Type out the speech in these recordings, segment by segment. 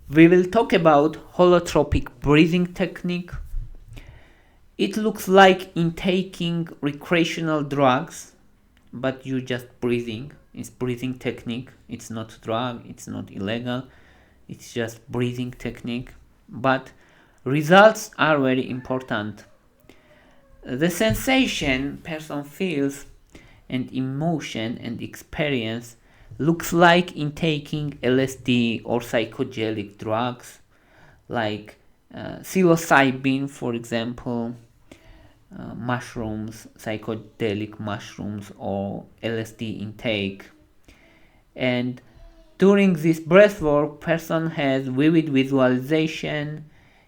We will talk about holotropic breathing technique. It looks like intaking recreational drugs, but you just breathing. It's breathing technique. It's not drug, it's not illegal. It's just breathing technique. But results are very important. The sensation person feels and emotion and experience looks like intaking LSD or psychedelic drugs like psilocybin, for example, mushrooms, psychedelic mushrooms, or LSD intake. And during this breathwork, person has vivid visualization,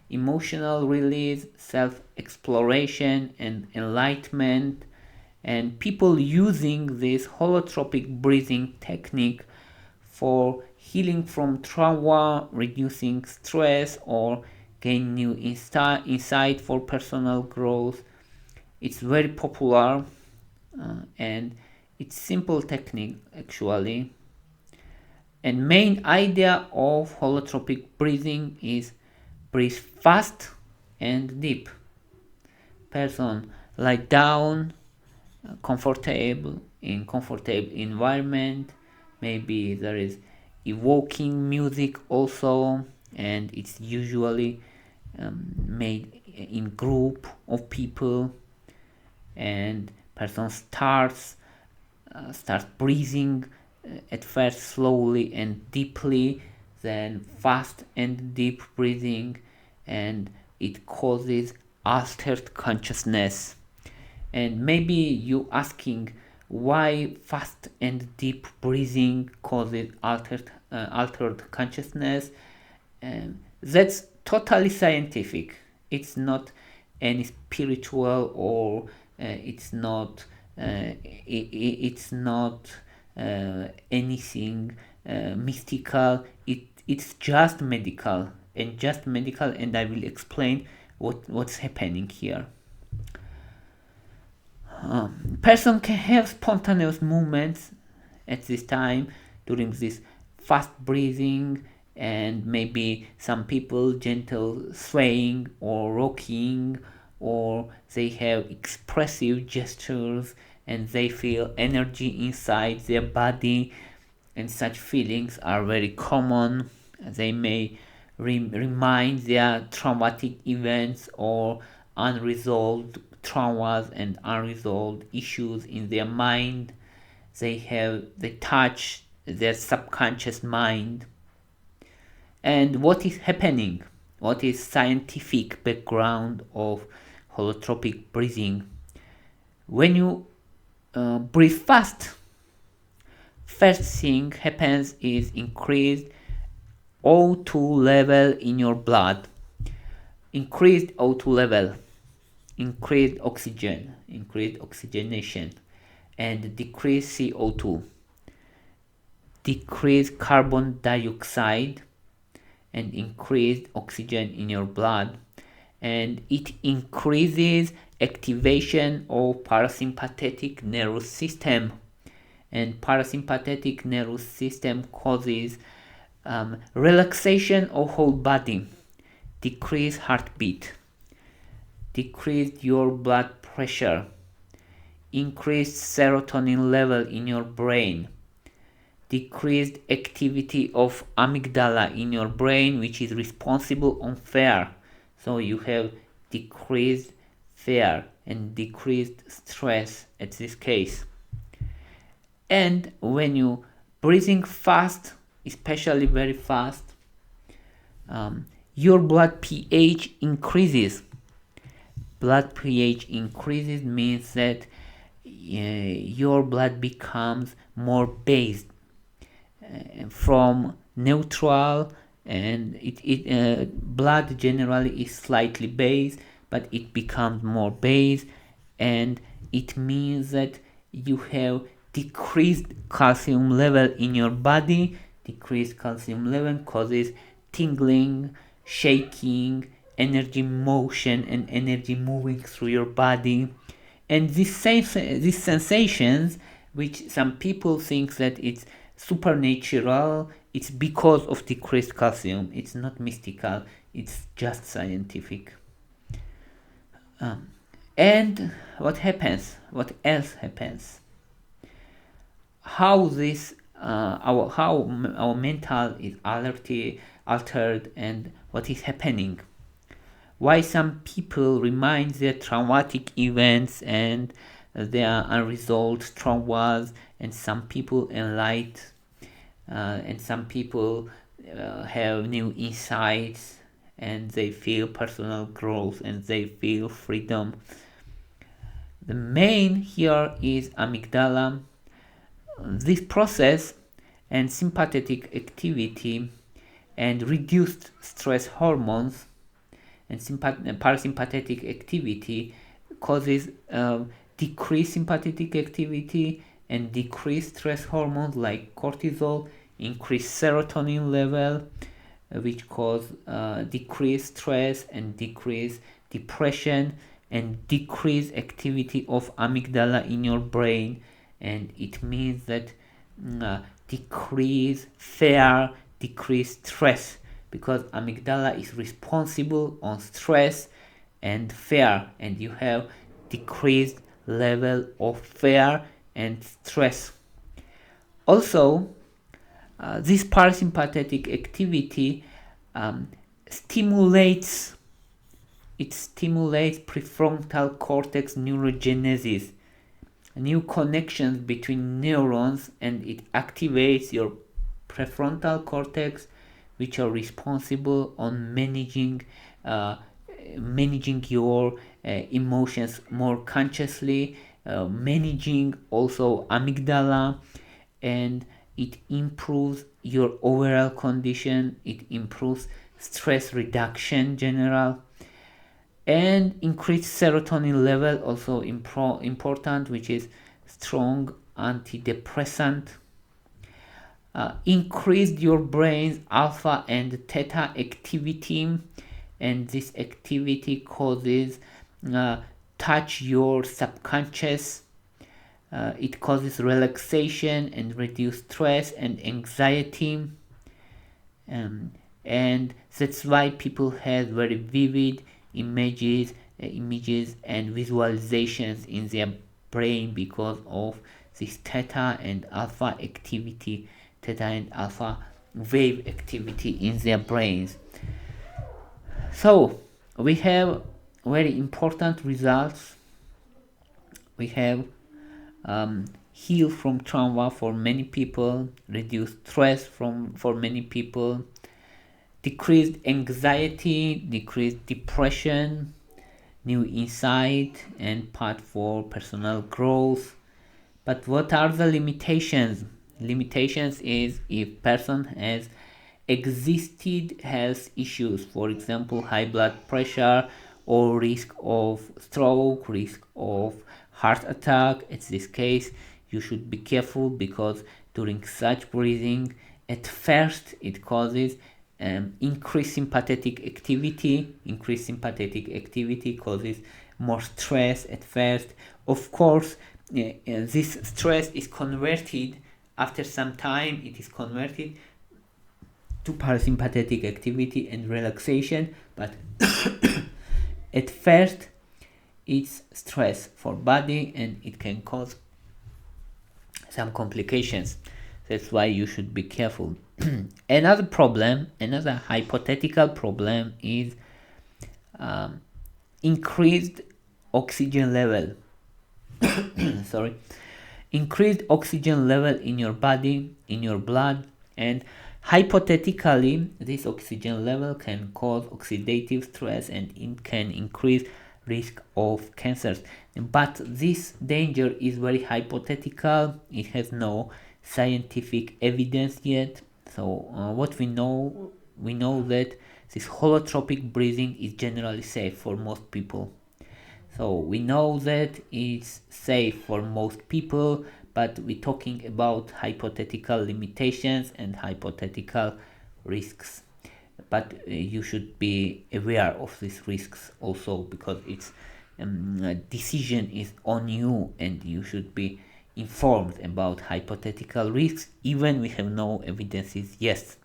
emotional release, self-exploration, and enlightenment. And people using this holotropic breathing technique for healing from trauma, reducing stress, or gain new insight for personal growth. It's very popular and it's simple technique actually. And main idea of holotropic breathing is breathe fast and deep. Person lie down, comfortable in comfortable environment. Maybe there is evoking music also, and it's usually made in group of people. And person start breathing at first slowly and deeply, then fast and deep breathing, and it causes altered consciousness. And maybe you asking why fast and deep breathing causes altered consciousness. That's totally scientific. It's not any spiritual or it's not anything mystical. It's just medical and I will explain what's happening here. Person can have spontaneous movements at this time during this fast breathing, and maybe some people gentle swaying or rocking, or they have expressive gestures and they feel energy inside their body, and such feelings are very common. They may remind their traumatic events or unresolved traumas and unresolved issues in their mind. They touch their subconscious mind. And what is happening? What is scientific background of holotropic breathing? When you breathe fast, first thing happens is increased O2 level in your blood. Increased O2 level, increased oxygenation, and decreased CO2, decreased carbon dioxide, and increased oxygen in your blood. And it increases activation of parasympathetic nervous system, and parasympathetic nervous system causes relaxation of whole body, decrease heartbeat, decrease your blood pressure, increased serotonin level in your brain, decreased activity of amygdala in your brain, which is responsible on fear. So you have decreased fear and decreased stress at this case. And when you breathing fast, especially very fast, your blood pH increases. Blood pH increases means that your blood becomes more based from neutral, and blood generally is slightly based, but it becomes more based, and it means that you have decreased calcium level in your body. Decreased calcium level causes tingling, shaking, energy motion, and energy moving through your body. And these sensations, which some people think that it's supernatural. It's because of decreased calcium. It's not mystical. It's just scientific. And what happens? What else happens? How this our mental is altered, and what is happening? Why some people remind their traumatic events and their unresolved traumas, and some people enlighten, and some people have new insights, and they feel personal growth and they feel freedom. The main here is amygdala. This process and sympathetic activity and reduced stress hormones and parasympathetic activity causes decreased sympathetic activity and decreased stress hormones like cortisol, increased serotonin level, which cause decreased stress and decreased depression and decreased activity of amygdala in your brain. And it means that decrease fear, decrease stress, because amygdala is responsible on stress and fear, and you have decreased level of fear and stress. Also, this parasympathetic activity stimulates prefrontal cortex neurogenesis, new connections between neurons, and it activates your prefrontal cortex, which are responsible on managing your emotions more consciously, managing also amygdala, and it improves your overall condition. It improves stress reduction general, and increased serotonin level also important, which is strong antidepressant. Increased your brain's alpha and theta activity, and this activity causes touch your subconscious. It causes relaxation and reduce stress and anxiety, and that's why people have very vivid images and visualizations in their brain, because of this theta and alpha activity, theta and alpha wave activity in their brains. So we have very important results. We have heal from trauma for many people, reduce stress for many people, decreased anxiety, decreased depression, new insight, and path for personal growth. But what are the limitations? Limitations is if person has existed health issues, for example high blood pressure or risk of stroke, risk of heart attack. In this case you should be careful, because during such breathing at first it causes increased sympathetic activity. Increased sympathetic activity causes more stress at first. Of course, this stress is converted after some time. It is converted to parasympathetic activity and relaxation, but at first it's stress for body, and it can cause some complications. That's why you should be careful. Another hypothetical problem is increased oxygen level. Sorry, increased oxygen level in your body, in your blood, and hypothetically this oxygen level can cause oxidative stress, and it can increase risk of cancers. But this danger is very hypothetical. It has no scientific evidence yet. So what we know that this holotropic breathing is generally safe for most people. So we know that it's safe for most people, but we're talking about hypothetical limitations and hypothetical risks. But you should be aware of these risks also, because it's decision is on you, and you should be informed about hypothetical risks, even we have no evidences yet.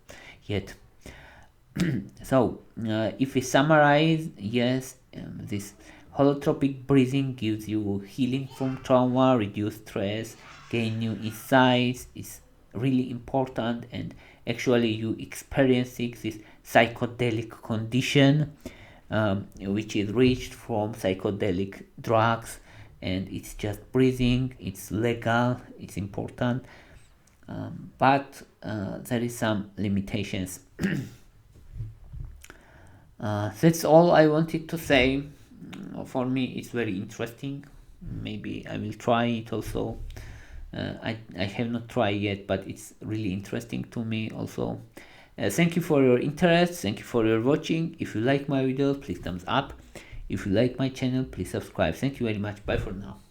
So, if we summarize, yes, this holotropic breathing gives you healing from trauma, reduce stress, gain new insights, is really important, and actually you experiencing this psychedelic condition, which is reached from psychedelic drugs, and it's just breathing, it's legal, it's important, but there is some limitations. That's all I wanted to say. For me, it's very interesting. Maybe I will try it also. I have not tried yet, but it's really interesting to me also. Thank you for your interest. Thank you for your watching. If you like my videos, please thumbs up. If you like my channel, please subscribe. Thank you very much. Bye for now.